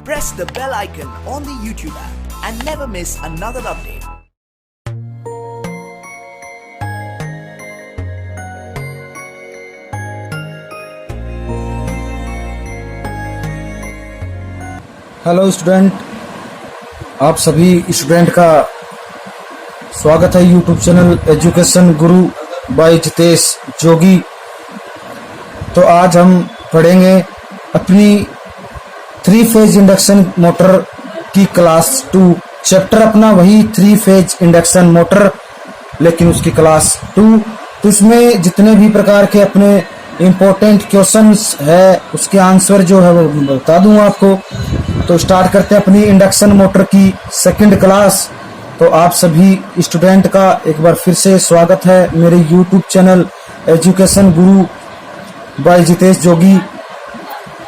press the bell icon on the YouTube app and never miss another update. Hello student, आप सभी student का स्वागत है YouTube channel education गुरु bye Jitesh जोगी। तो आज हम पढ़ेंगे अपनी 3 फेज इंडक्शन मोटर की क्लास 2। चैप्टर अपना वही 3 फेज इंडक्शन मोटर, लेकिन उसकी क्लास 2। तो इसमें जितने भी प्रकार के अपने इम्पोर्टेंट क्वेश्चंस है उसके आंसर जो है वो बता दूंगा आपको। तो स्टार्ट करते हैं अपनी इंडक्शन मोटर की सेकंड क्लास। तो आप सभी स्टूडेंट का एक बार फिर से स्वागत है मेरे यूट्यूब चैनल एजुकेशन गुरु बाय जितेश जोगी।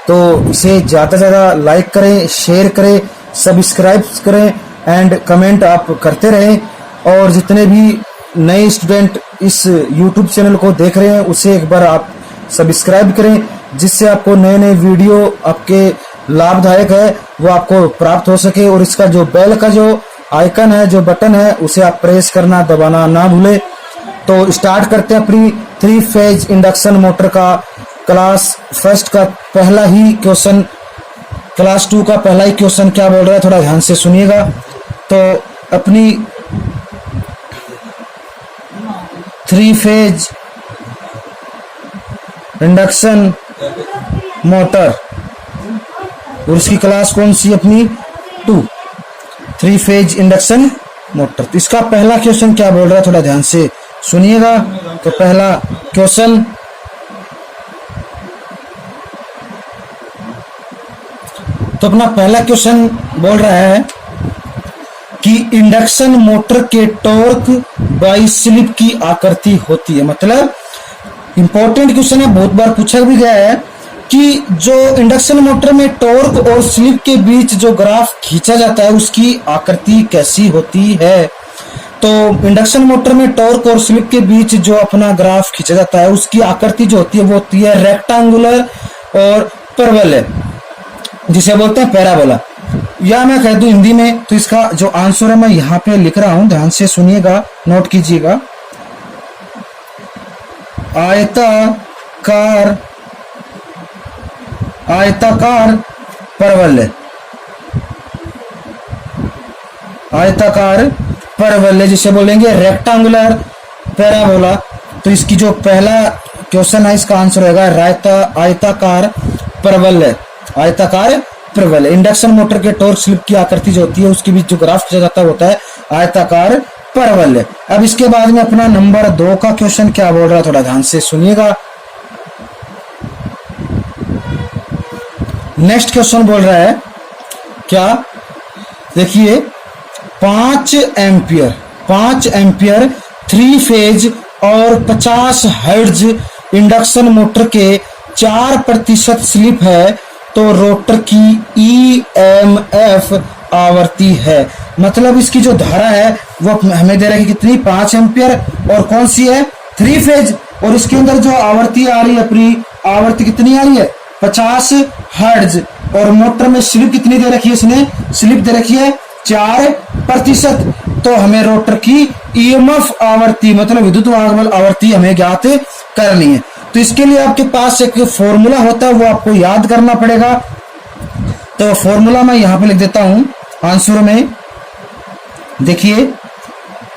तो इसे ज़्यादा से ज़्यादा लाइक करें, शेयर करें, सब्सक्राइब करें एंड कमेंट आप करते रहें। और जितने भी नए स्टूडेंट इस यूट्यूब चैनल को देख रहे हैं उसे एक बार आप सब्सक्राइब करें, जिससे आपको नए नए वीडियो आपके लाभदायक है वो आपको प्राप्त हो सके। और इसका जो बेल का जो आइकन है, जो बटन है, उसे आप प्रेस करना दबाना ना भूलें। तो स्टार्ट करते हैं अपनी 3 फेज इंडक्शन मोटर का क्लास फर्स्ट का पहला ही क्वेश्चन। क्लास 2 का पहला ही क्वेश्चन क्या बोल रहा है, थोड़ा ध्यान से सुनिएगा। तो अपनी 3 फेज इंडक्शन मोटर और उसकी क्लास कौन सी, अपनी 2 3 फेज इंडक्शन मोटर। तो इसका पहला क्वेश्चन क्या बोल रहा है, थोड़ा ध्यान से सुनिएगा। तो पहला क्वेश्चन, तो अपना पहला क्वेश्चन बोल रहा है कि इंडक्शन मोटर के टॉर्क बाई स्लिप की आकृति होती है। मतलब इंपॉर्टेंट क्वेश्चन है, बहुत बार पूछा भी गया है कि जो इंडक्शन मोटर में टॉर्क और स्लिप के बीच जो ग्राफ खींचा जाता है उसकी आकृति कैसी होती है। तो इंडक्शन मोटर में टॉर्क और स्लिप के बीच जो अपना ग्राफ खींचा जाता है उसकी आकृति जो होती है वो होती है रेक्टेंगुलर और परवलय, जिसे बोलते हैं पैराबोला। या मैं कह दूं हिंदी में, तो इसका जो आंसर है मैं यहाँ पे लिख रहा हूं, ध्यान से सुनिएगा, नोट कीजिएगा। आयताकार परवलय, आयताकार परवलय जिसे बोलेंगे रेक्टेंगुलर पैराबोला। तो इसकी जो पहला क्वेश्चन है इसका आंसर होगा आयताकार परवलय। आयताकार परवलय, इंडक्शन मोटर के टॉर्क स्लिप की आकृति जो होती है उसके बीच जो ग्राफ खींचा जाता है होता है आयताकार परवलय। अब इसके बाद में अपना नंबर 2 का क्वेश्चन क्या बोल रहा है, थोड़ा ध्यान से सुनिएगा। नेक्स्ट क्वेश्चन बोल रहा है क्या, देखिए 5 एम्पियर 3 फेज और 50 हर्ट्ज इंडक्शन मोटर के 4% स्लिप है तो रोटर की EMF आवृत्ति है। मतलब इसकी जो धारा है वो हमें दे रहा है कि कितनी, 5 एम्पियर और कौन सी है, 3 फेज। और इसके अंदर जो आवृत्ति आ रही है, अपनी आवृत्ति कितनी आ रही है, 50 हर्ट्ज। और मोटर में स्लिप कितनी दे रखी है, इसने स्लिप दे रखी है 4%। तो हमें रोटर की EMF आवृत्ति मतलब विद्युत वाहक आवृत्ति हमें ज्ञात करनी है। तो इसके लिए आपके पास एक फॉर्मूला होता है, वो आपको याद करना पड़ेगा। तो फॉर्मूला मैं यहां पे लिख देता हूं आंसर में। देखिए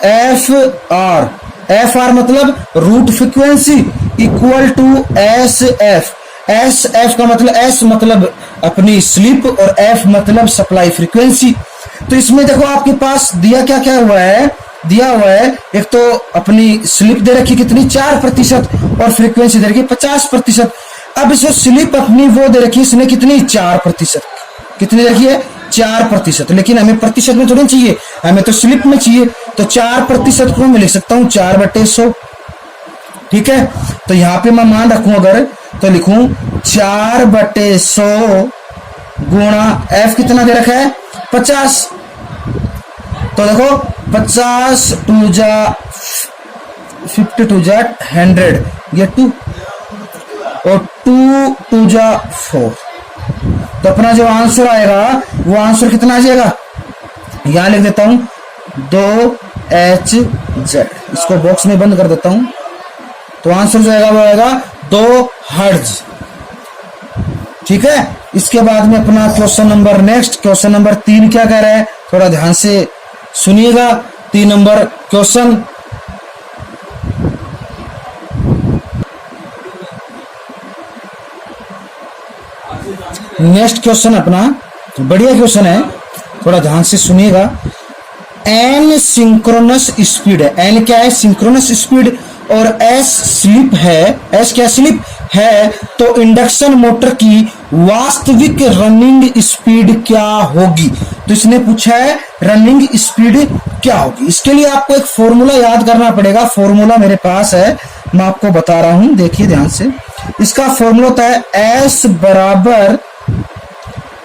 एफ आर मतलब root frequency equal to s f का मतलब एस मतलब अपनी स्लिप और एफ मतलब सप्लाई फ्रीक्वेंसी। तो इसमें देखो आपके पास दिया क्या क्या हुआ है, दिया हुआ है एक तो अपनी स्लिप दे रखी कितनी 4% और फ्रीक्वेंसी दे रखी 50%। अब इसमें स्लिप अपनी वो दे रखी है, इसने कितनी 4%, कितनी रखी है 4%। लेकिन हमें प्रतिशत में थोड़ी चाहिए, हमें तो स्लिप में चाहिए। तो 4% को मैं लिख सकता हूं 4/100, ठीक है। तो यहाँ पे मैं मान रखूं अगर, तो लिखूं 4/100 गुणा एफ कितना दे रखा है 50। तो देखो 50 2 जा 50 2 जा 100, ये 2 और 2 2 जा 4। तो अपना जो आंसर आएगा वो आंसर कितना आ जाएगा, यहां लिख देता हूं 2Hz, इसको बॉक्स में बंद कर देता हूं। तो आंसर जो आएगा वो आएगा 2 हर्ट्ज। ठीक है, इसके बाद में अपना question number next, question number 3 क्या कह रहा है, थोड़ा ध्यान से सुनिएगा। 3 नंबर क्वेश्चन, नेक्स्ट क्वेश्चन अपना बढ़िया क्वेश्चन है, थोड़ा ध्यान से सुनिएगा। एन सिंक्रोनस स्पीड है, एन क्या है, सिंक्रोनस स्पीड, और एस स्लिप है, एस क्या स्लिप है, तो इंडक्शन मोटर की वास्तविक रनिंग स्पीड क्या होगी। तो इसने पूछा है रनिंग स्पीड क्या होगी। इसके लिए आपको एक फॉर्मूला याद करना पड़ेगा, फॉर्मूला मेरे पास है, मैं आपको बता रहा हूं, देखिए ध्यान से। इसका फॉर्मूला होता है एस बराबर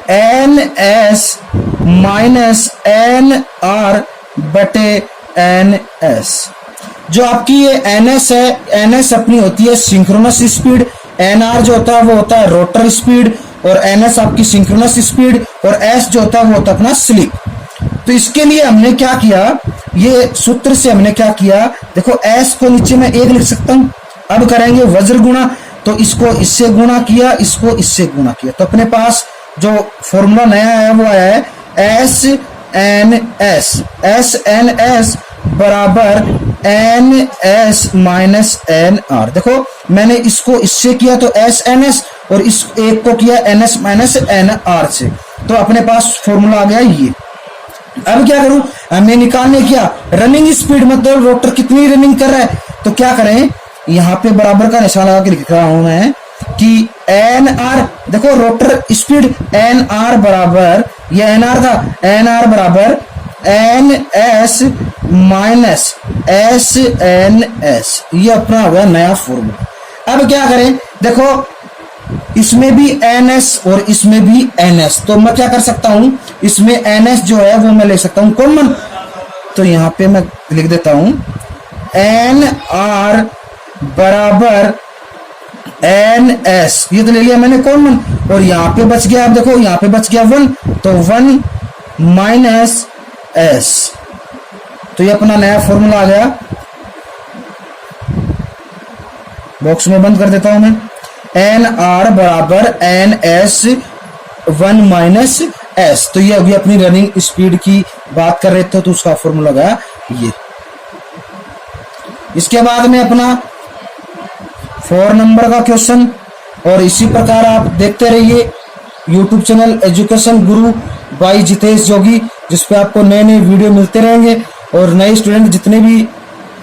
n s minus n r बटे एन एस। जो आपकी ये एन एस है, एन एस अपनी होती है सिंक्रोनस स्पीड, एन आर जो होता है वो होता है रोटर स्पीड, और एन एस आपकी सिंक्रोनस स्पीड, और एस जो होता है वो होता है अपना स्लिप। तो इसके लिए हमने क्या किया, ये सूत्र से हमने क्या किया, देखो एस को नीचे में 1 लिख सकता हूं। अब करेंगे वज्र गुणा, तो इसको इससे गुणा किया, इसको इससे गुणा किया, तो अपने पास जो फॉर्मूला नया है वो आया है एस एन एस बराबर n s minus n r. देखो मैंने इसको इससे किया तो एस एन एस, और इस एक को किया n s minus n r से, तो अपने पास फॉर्मूला आ गया ये। अब क्या करूं, हमें निकालने क्या रनिंग स्पीड, मतलब रोटर कितनी रनिंग कर रहा है। तो क्या करें, यहां पे बराबर का निशान लगा के लिख रहा हूं मैं कि एन आर, देखो रोटर स्पीड एन आर बराबर, ये एन आर था, एन आर बराबर n s minus s n s, ये अपना हो गया नया फॉर्मूला। अब क्या करें, देखो इसमें भी एन एस और इसमें भी एन एस, तो मैं क्या कर सकता हूं, इसमें एन एस जो है वो मैं ले सकता हूं कॉमन, तो यहां पे मैं लिख देता हूं एन आर बराबर एन एस, ये तो ले लिया मैंने कॉमन, और यहां पे बच गया, आप देखो यहां पे बच गया 1, तो 1 माइनस एस, तो ये अपना नया फॉर्मूला आ गया। बॉक्स में बंद कर देता हूं मैं, एन आर बराबर एन एस 1 माइनस एस, तो ये अभी अपनी रनिंग स्पीड की बात कर रहे थे, तो उसका फॉर्मूला गया ये। इसके बाद में अपना 4 नंबर का क्वेश्चन, और इसी प्रकार आप देखते रहिए YouTube channel education Guru by Jitesh जोगी, जिसपे आपको नए नए वीडियो मिलते रहेंगे, और नए स्टूडेंट जितने भी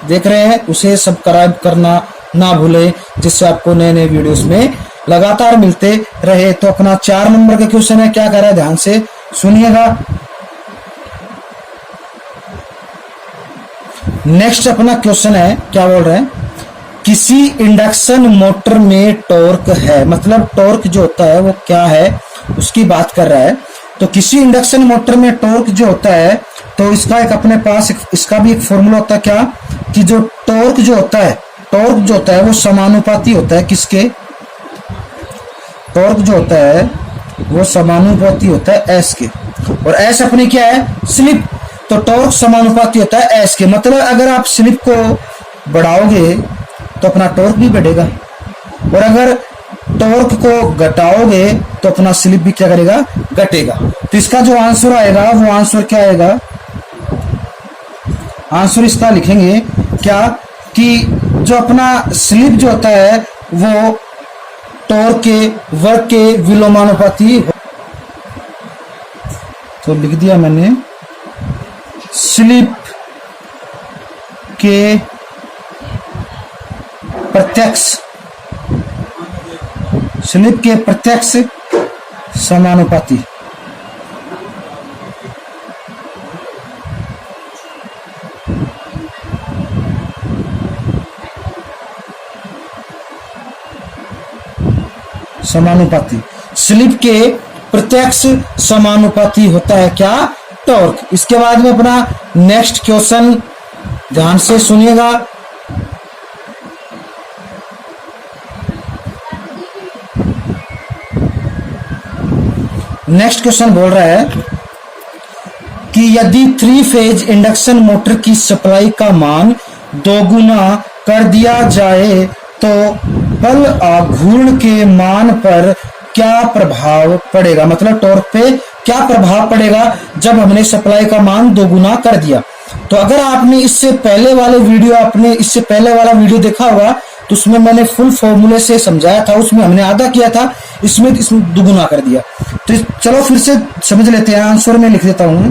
देख रहे हैं उसे सब्सक्राइब करना ना भूलें, जिससे आपको नए नए वीडियोस में लगातार मिलते रहे। तो अपना 4 नंबर का क्वेश्चन है, क्या कह रहा है ध्यान से सुनिएगा। नेक्स्ट अपना क्वेश्चन है, क्या बोल रहे हैं, किसी इंडक्शन मोटर में टॉर्क है, मतलब टॉर्क जो होता है वो क्या है उसकी बात कर रहा है। तो किसी इंडक्शन मोटर में टॉर्क जो होता है, तो इसका एक अपने पास इसका भी एक फॉर्मूला होता है, क्या कि जो टॉर्क जो होता है, टॉर्क जो होता है वो समानुपाती होता है किसके, टॉर्क जो होता है वो समानुपाती होता है एस के, और एस अपनी क्या है स्लिप, तो टॉर्क समानुपाती होता है एस के, मतलब अगर आप स्लिप को बढ़ाओगे तो अपना टॉर्क भी बढ़ेगा, और अगर टॉर्क को घटाओगे तो अपना स्लिप भी क्या करेगा, घटेगा। तो इसका जो आंसर आएगा वो आंसर क्या आएगा, आंसर इसका लिखेंगे क्या कि जो अपना स्लिप जो होता है वो टॉर्क के वर्ग के विलोमानुपाती, तो लिख दिया मैंने स्लिप के प्रत्यक्ष, स्लिप के प्रत्यक्ष समानुपाती। समानुपाती, स्लिप के प्रत्यक्ष समानुपाती होता है क्या, टॉर्क। इसके बाद में अपना नेक्स्ट क्वेश्चन ध्यान से सुनिएगा। नेक्स्ट क्वेश्चन बोल रहा है कि यदि 3 फेज इंडक्शन मोटर की सप्लाई का मान दोगुना कर दिया जाए तो बल घूर्ण के मान पर क्या प्रभाव पड़ेगा, मतलब टॉर्क पे क्या प्रभाव पड़ेगा जब हमने सप्लाई का मान दोगुना कर दिया। तो अगर आपने इससे पहले वाला वीडियो देखा होगा तो उसमें मैंने फुल फॉर्मूले से समझाया था, उसमें हमने आधा किया था, इसमें दुगुना कर दिया। तो चलो फिर से समझ लेते हैं, आंसर में लिख देता हूं।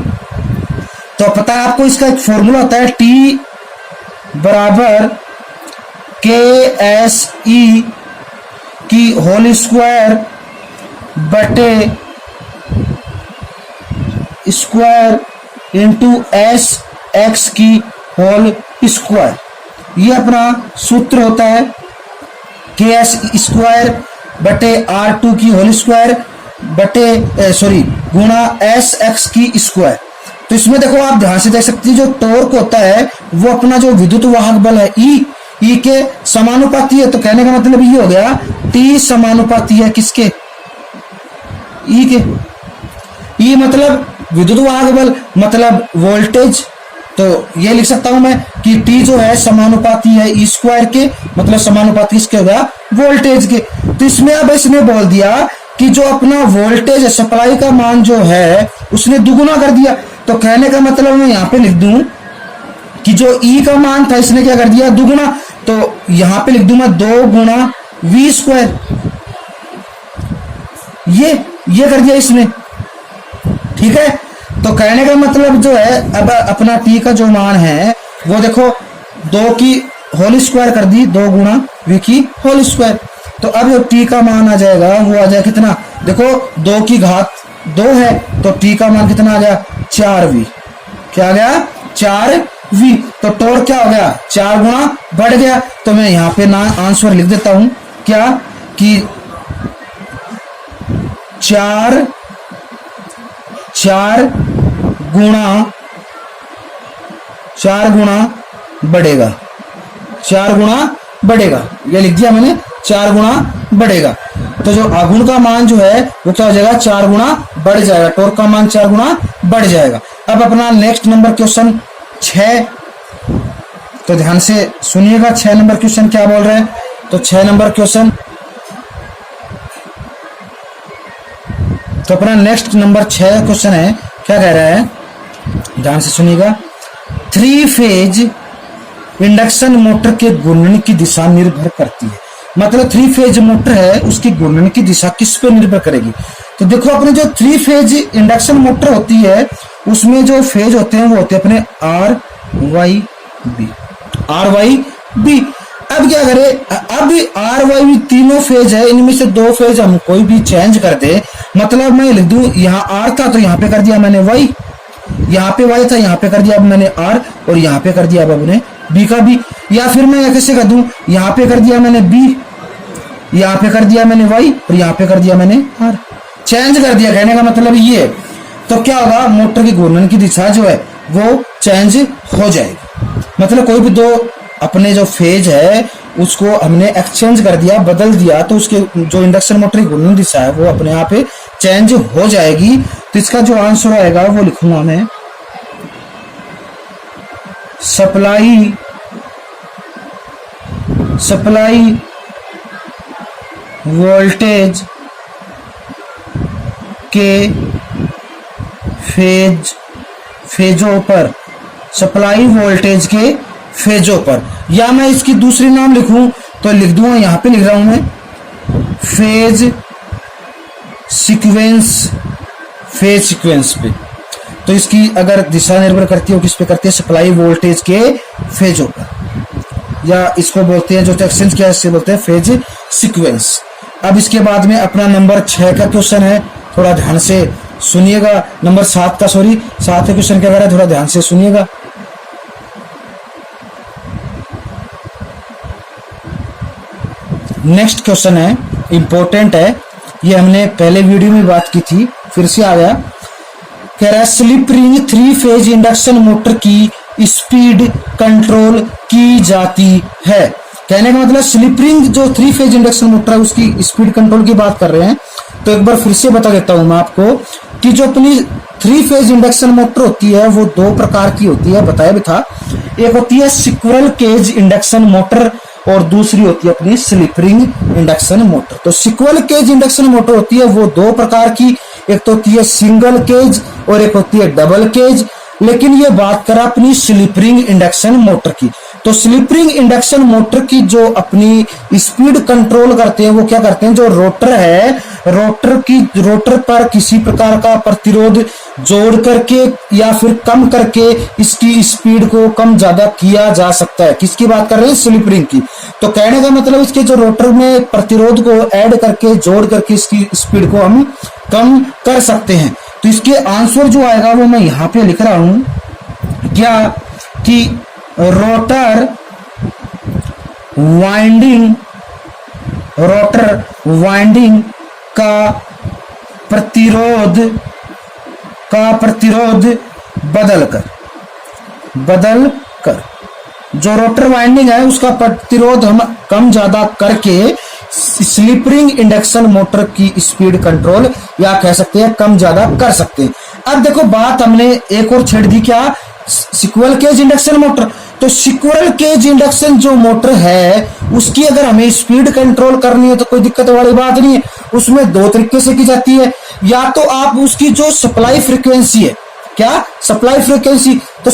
तो पता है आपको इसका एक फॉर्मूला होता है, T बराबर KSE की होल स्क्वायर बटे स्क्वायर इंटू SX की होल स्क्वायर। ये अपना सूत्र होता है, KS स्क्वायर बटे R2 की होल स्क्वायर बटे गुणा SX की स्क्वायर। तो इसमें देखो आप ध्यान से देख सकते हैं, जो टॉर्क होता है वो अपना जो विद्युत वाहक बल है E के समानुपाती है। तो कहने का मतलब ये हो गया T समानुपाती है किसके, E के। E मतलब विद्युत वाहक बल मतलब वोल्टेज। तो ये लिख सकता हूं मैं कि T जो है समानुपाती है E स्क्वायर के, मतलब समानुपाती इसके हो गया वोल्टेज के। तो इसमें अब इसने बोल दिया कि जो अपना वोल्टेज है, सप्लाई का मान जो है उसने दुगुना कर दिया। तो कहने का मतलब मैं यहां पे लिख दूं कि जो E का मान था इसने क्या कर दिया, दुगुना। तो यहां पे लिख दूं मैं 2 गुणा V स्क्वायर, ये कर दिया इसने, ठीक है। तो कहने का मतलब जो है अब अपना T का जो मान है वो देखो 2 की होल स्क्वायर कर दी, 2 गुणा V की होल स्क्वायर। तो अब जो T का मान आ जाएगा वो आ जाएगा कितना, देखो 2 की घात 2 है तो T का मान कितना आ गया 4V। क्या आ गया 4V। तो टॉर्क क्या हो गया 4 गुणा बढ़ गया। तो मैं यहां पे ना आंसर लिख देता हूं क्या कि 4 गुणा बढ़ेगा, 4 गुणा बढ़ेगा, ये लिख दिया मैंने 4 गुणा बढ़ेगा। तो जो आघूर्ण का मान जो है वो क्या हो जाएगा 4 गुणा बढ़ जाएगा, टॉर्क का मान 4 गुणा बढ़ जाएगा। अब अपना नेक्स्ट नंबर क्वेश्चन 6, तो ध्यान से सुनिएगा 6 नंबर क्वेश्चन क्या बोल रहे हैं। तो 6 नंबर क्वेश्चन, तो अपना नेक्स्ट नंबर 6 क्वेश्चन है, क्या कह रहा है ध्यान से सुनिएगा। 3 फेज इंडक्शन मोटर के घूर्णन की दिशा निर्भर करती है, मतलब 3 फेज मोटर है उसकी घूर्णन की दिशा किस पे निर्भर करेगी। तो देखो अपने जो 3 फेज इंडक्शन मोटर होती है उसमें जो फेज होते हैं वो होते हैं अपने RYB। अब क्या करें, अब RYB तीनों फेज है, इनमें से 2 फेज हम कोई भी चेंज कर दे, मतलब मैं लिख दूं यहाँ R था तो यहाँ पे कर दिया मैंने Y, यहाँ पे Y था यहाँ पे कर दिया अब मैंने R, और यहाँ पे कर दिया अब मैंने B का B। या फिर मैं कैसे कर दूं, यहाँ पे कर दिया मैंने B, यहाँ पे कर दिया मैंने Y और यहाँ पे कर दिया मैंने R, चेंज कर दिया। कहने का मतलब ये है। तो क्या होगा, मोटर की घूर्णन की दिशा जो है वो चेंज हो जाएगी, मतलब कोई भी 2 अपने जो फेज है उसको हमने एक्सचेंज कर दिया, बदल दिया, तो उसके जो इंडक्शन मोटर की घूर्णन दिशा है वो अपने आप चेंज हो जाएगी। तो इसका जो आंसर आएगा वो लिखूंगा मैं, सप्लाई वोल्टेज के फेजों पर, सप्लाई वोल्टेज के फेजों पर, या मैं इसकी दूसरी नाम लिखूं तो लिख दूंगा, यहां पे लिख रहा हूं मैं फेज सीक्वेंस पे। तो इसकी अगर दिशा निर्भर करती है किस पे करती है, सप्लाई वोल्टेज के फेजों पर, या इसको बोलते हैं जो एक्सचेंज किया इससे बोलते हैं फेज सीक्वेंस। अब इसके बाद में अपना नंबर 6 का क्वेश्चन है, थोड़ा ध्यान से सुनिएगा। नंबर 7 का 7 का क्वेश्चन क्या कह रहा है, थोड़ा ध्यान से सुनिएगा। नेक्स्ट क्वेश्चन है, इंपॉर्टेंट है, ये हमने पहले वीडियो में बात की थी, फिर से आ गया। कह रहा है slip ring 3 phase induction motor की स्पीड कंट्रोल की जाती है। कहने का मतलब स्लिप रिंग जो 3 फेज इंडक्शन मोटर है उसकी स्पीड कंट्रोल की बात कर रहे हैं। तो एक बार फिर से बता देता हूं मैं आपको कि जो अपनी 3 फेज इंडक्शन मोटर होती है वो 2 प्रकार की होती है, बताया भी था। एक होती है स्क्विरल केज इंडक्शन मोटर और दूसरी होती है अपनी स्लिप रिंग इंडक्शन मोटर। तो स्क्विरल केज इंडक्शन मोटर होती है वो 2 प्रकार की, एक तो होती है सिंगल केज और एक होती है डबल केज। लेकिन ये बात करें अपनी स्लिप रिंग इंडक्शन मोटर की, तो स्लिप रिंग इंडक्शन मोटर की जो अपनी स्पीड कंट्रोल करते हैं वो क्या करते हैं, जो रोटर है, रोटर पर किसी प्रकार का प्रतिरोध जोड़ करके या फिर कम करके इसकी स्पीड को कम ज्यादा किया जा सकता है। किसकी बात कर रहे हैं, स्लिप रिंग की। तो कहने का मतलब इसके जो रोटर में प्रतिरोध को ऐड करके जोड़ करके इसकी स्पीड को हम कम कर सकते हैं। तो इसके आंसर जो आएगा वो मैं यहां पे लिख रहा हूं, क्या कि रोटर वाइंडिंग का प्रतिरोध बदल कर जो रोटर वाइंडिंग है उसका प्रतिरोध हम कम ज्यादा करके स्लिप रिंग इंडक्शन मोटर की स्पीड कंट्रोल या कह सकते हैं कम ज्यादा कर सकते हैं। अब देखो बात हमने एक और छेड़ दी, क्या, स्क्विरल केज इंडक्शन मोटर। तो स्क्विरल केज इंडक्शन जो मोटर है उसकी अगर हमें स्पीड कंट्रोल करनी है तो कोई दिक्कत वाली बात नहीं है। उसमें 2 तरीके से की जाती है, या तो आप उसकी जो सप्लाई फ्रीक्वेंसी है, क्या, सप्लाई फ्रीक्वेंसी, तो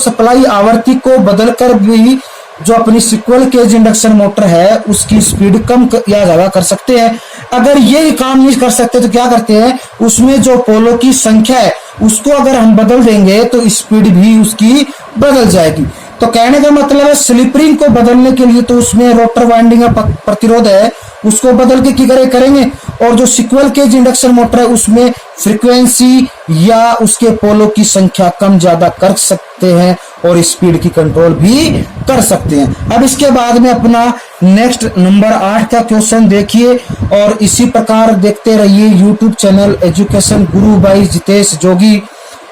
सप्लाई आवृत्ति को बदलकर भी जो अपनी स्क्विरल केज इंडक्शन मोटर है उसकी स्पीड कम या ज्यादा कर सकते हैं। अगर ये काम नहीं कर सकते तो क्या करते हैं, उसमें जो पोलों की संख्या है उसको अगर हम बदल देंगे तो स्पीड भी उसकी बदल जाएगी। तो कहने का मतलब है स्लिप रिंग को बदलने के लिए तो उसमें रोटर वाइंडिंग का प्रतिरोध है उसको बदल के करेंगे, और जो स्क्विरल केज इंडक्शन मोटर है उसमें फ्रीक्वेंसी या उसके पोलों की संख्या कम ज्यादा कर सकते हैं और स्पीड की कंट्रोल भी कर सकते हैं। अब इसके बाद में अपना नेक्स्ट नंबर 8 का क्वेश्चन देखिए और इसी प्रकार देखते रहिए YouTube channel education Guru by Jitesh जोगी।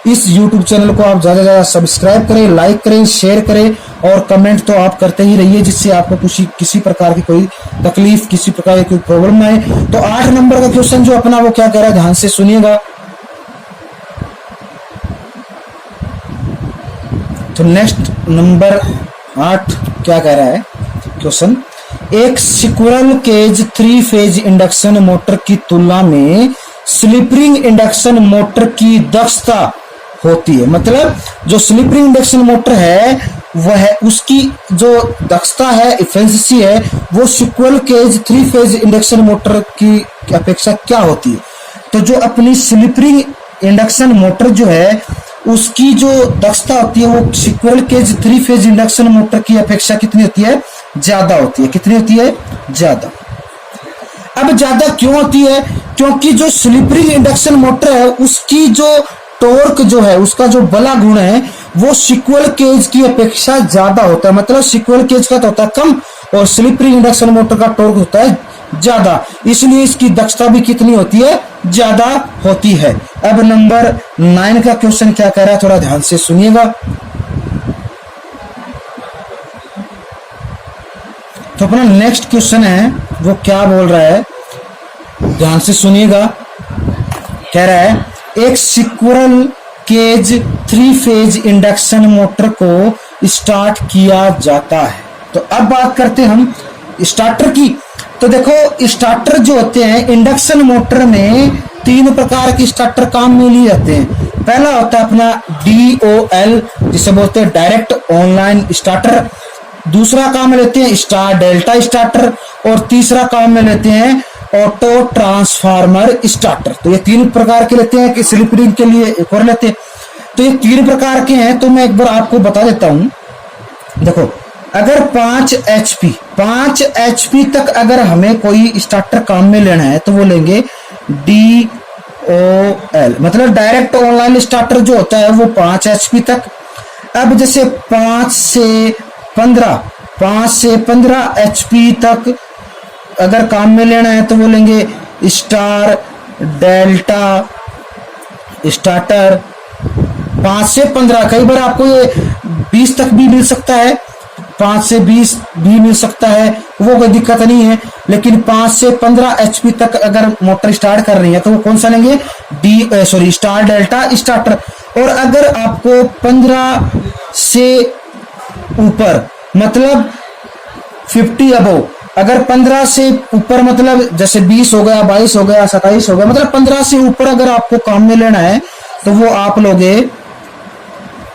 इस यूट्यूब चैनल को आप ज्यादा से ज्यादा सब्सक्राइब करें, लाइक करें, शेयर करें और कमेंट तो आप करते ही रहिए, जिससे आपको किसी प्रकार की कोई तकलीफ, किसी प्रकार की कोई प्रॉब्लम ना आए। तो 8 नंबर का क्वेश्चन जो अपना वो क्या कह रहा है, ध्यान से सुनिएगा। तो नेक्स्ट नंबर 8 क्या कह रहा है क्वेश्चन, एक squirrel cage 3 phase induction motor की तुलना में स्लिप रिंग इंडक्शन मोटर की दक्षता होती है। मतलब जो स्लिप रिंग इंडक्शन मोटर है वह उसकी जो दक्षता है, एफिशिएंसी है, वो squirrel cage 3 phase induction motor की अपेक्षा क्या होती है। तो जो अपनी स्लिप रिंग इंडक्शन मोटर जो है उसकी जो दक्षता होती है वो squirrel cage 3 phase induction motor की अपेक्षा कितनी होती है, ज्यादा होती है। कितनी होती है, ज्यादा। अब ज्यादा क्यों होती है, क्योंकि जो स्लिप रिंग इंडक्शन मोटर है उसकी जो टॉर्क जो है, उसका जो बला गुण है वो स्क्विरल केज की अपेक्षा ज्यादा होता है। मतलब स्क्विरल केज का तो होता है कम और स्लिप रिंग इंडक्शन मोटर का टॉर्क होता है ज्यादा, इसलिए इसकी दक्षता भी कितनी होती है, ज्यादा होती है। अब नंबर 9 का क्वेश्चन क्या कह रहा है, थोड़ा ध्यान से सुनिएगा। तो अपना नेक्स्ट क्वेश्चन है वो क्या बोल रहा है, ध्यान से सुनिएगा। कह रहा है एक squirrel cage 3 phase induction motor को स्टार्ट किया जाता है। तो अब बात करते हैं हम स्टार्टर की। तो देखो स्टार्टर जो होते हैं इंडक्शन मोटर में 3 प्रकार के स्टार्टर काम में लिए जाते हैं। पहला होता है अपना DOL जिसे बोलते हैं डायरेक्ट ऑनलाइन स्टार्टर, दूसरा काम में लेते हैं स्टार डेल्टा स्टार्टर और तीसरा काम में लेते हैं ऑटो ट्रांसफार्मर स्टार्टर। तो ये 3 प्रकार के लेते हैं कि स्लिप रिंग के लिए एक और लेते हैं। तो ये 3 प्रकार के हैं, तो मैं एक बार आपको बता देता हूं। देखो अगर 5 HP तक अगर हमें कोई स्टार्टर काम में लेना है तो वो लेंगे DOL, मतलब डायरेक्ट ऑनलाइन स्टार्टर जो होता है वो 5 HP तक। अब जैसे 5 से 15 HP तक अगर काम में लेना है तो वो लेंगे स्टार डेल्टा स्टार्टर 5 से 15। कई बार आपको ये 20 तक भी मिल सकता है, 5 से 20 भी मिल सकता है, वो कोई दिक्कत नहीं है। लेकिन 5 से 15 HP तक अगर मोटर स्टार्ट कर रही है तो वो कौन सा लेंगे, स्टार डेल्टा स्टार्टर। और अगर आपको 15 से ऊपर मतलब 50 अबव, अगर 15 से ऊपर मतलब जैसे 20 हो गया, 22 हो गया, 27 हो गया, मतलब 15 से ऊपर अगर आपको काम में लेना है तो वो आप लोगे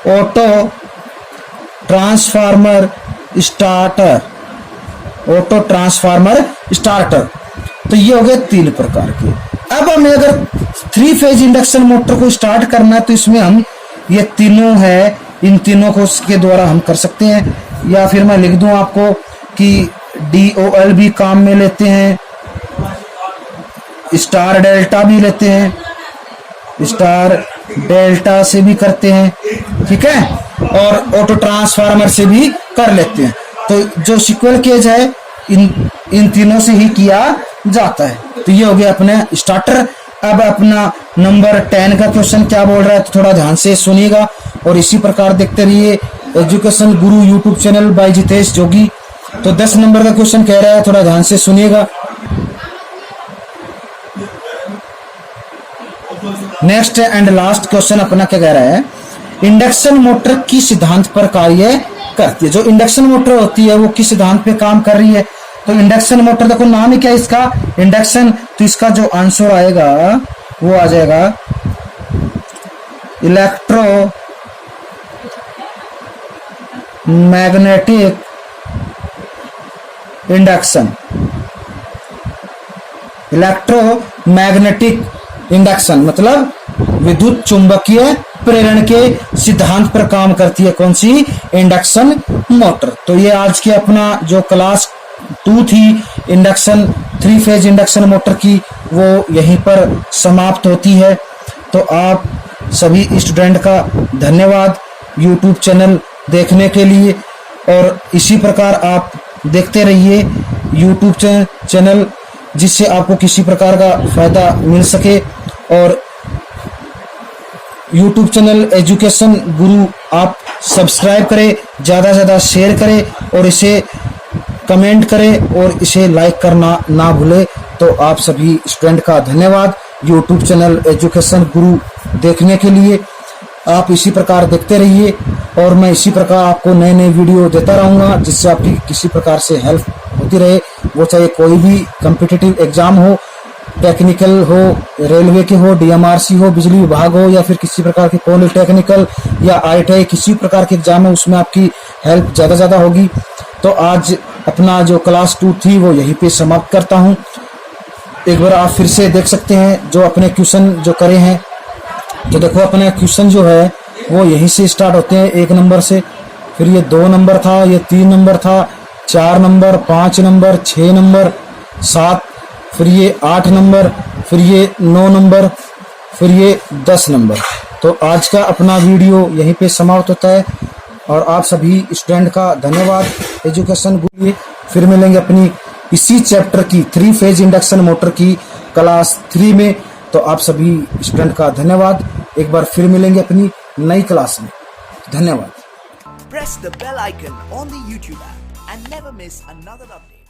auto transformer starter, auto transformer starter. तो ये हो गए 3 प्रकार के। अब हमें अगर 3 फेज इंडक्शन मोटर को स्टार्ट करना है तो इसमें हम ये तीनों है, इन तीनों को इसके द्वारा हम कर सकते हैं। या फिर मैं लिख दूं आपको कि DOL भी काम में लेते हैं, स्टार डेल्टा भी लेते हैं, स्टार डेल्टा से भी करते हैं, ठीक है, और ऑटो ट्रांसफार्मर से भी कर लेते हैं। तो जो सीक्वल केज है इन तीनों से ही किया जाता है। तो ये हो गया अपने स्टार्टर। अब अपना नंबर 10 का क्वेश्चन क्या बोल रहा है तो थोड़ा ध्यान से सुनिएगा और इसी प्रकार देखते रहिए एजुकेशन गुरु यूट्यूब चैनल बाय जितेश जोगी। तो 10 नंबर का क्वेश्चन कह रहा है, थोड़ा ध्यान से सुनिएगा। नेक्स्ट एंड लास्ट क्वेश्चन अपना क्या कह रहा है, इंडक्शन मोटर किस सिद्धांत पर कार्य करती है। जो इंडक्शन मोटर होती है वो किस सिद्धांत पे काम कर रही है। तो इंडक्शन मोटर, देखो नाम ही क्या है इसका, इंडक्शन। तो इसका जो आंसर आएगा वो आ जाएगा electro magnetic induction, electromagnetic induction मतलब विद्युत चुंबकीय प्रेरण के सिद्धांत पर काम करती है कौन सी, इंडक्शन मोटर। तो ये आज के अपना जो क्लास 2 थी इंडक्शन 3 फेज इंडक्शन मोटर की, वो यहीं पर समाप्त होती है। तो आप सभी स्टूडेंट का धन्यवाद यूट्यूब चैनल देखने के लिए, और इसी प्रकार आप देखते रहिए यूट्यूब चैनल जिससे आपको किसी प्रकार का फायदा मिल सके। और यूट्यूब चैनल एजुकेशन गुरु आप सब्सक्राइब करें, ज़्यादा से ज़्यादा शेयर करें और इसे कमेंट करें और इसे लाइक करना ना भूलें। तो आप सभी स्टूडेंट का धन्यवाद यूट्यूब चैनल एजुकेशन गुरु देखने के लिए। आप इसी प्रकार देखते रहिए और मैं इसी प्रकार आपको नए नए वीडियो देता रहूँगा जिससे आपकी किसी प्रकार से हेल्प होती रहे। वो चाहे कोई भी कॉम्पिटिटिव एग्जाम हो, टेक्निकल हो, रेलवे के हो, DMRC हो, बिजली विभाग हो, या फिर किसी प्रकार के पॉलिटेक्निकल या ITI किसी प्रकार के एग्जाम है उसमें आपकी हेल्प ज़्यादा होगी। तो आज अपना जो क्लास 2 थी वो यहीं पे समाप्त करता हूँ। एक बार आप फिर से देख सकते हैं जो अपने क्वेश्चन जो करे हैं। तो देखो अपने क्वेश्चन जो है वो यहीं से स्टार्ट होते हैं 1 नंबर से, फिर ये 2 नंबर था, ये 3 नंबर था, 4 नंबर, 5 नंबर, 6 नंबर, 7, फिर ये 8 नंबर, फिर ये 9 नंबर, फिर ये 10 नंबर। तो आज का अपना वीडियो यहीं पे समाप्त होता है और आप सभी स्टूडेंट का धन्यवाद एजुकेशन गुरु। फिर मिलेंगे अपनी इसी चैप्टर की 3 फेज इंडक्शन मोटर की क्लास 3 में। तो आप सभी स्टूडेंट का धन्यवाद, एक बार फिर मिलेंगे अपनी नई क्लास में। धन्यवाद। Press the bell icon on the YouTube app and never miss another update.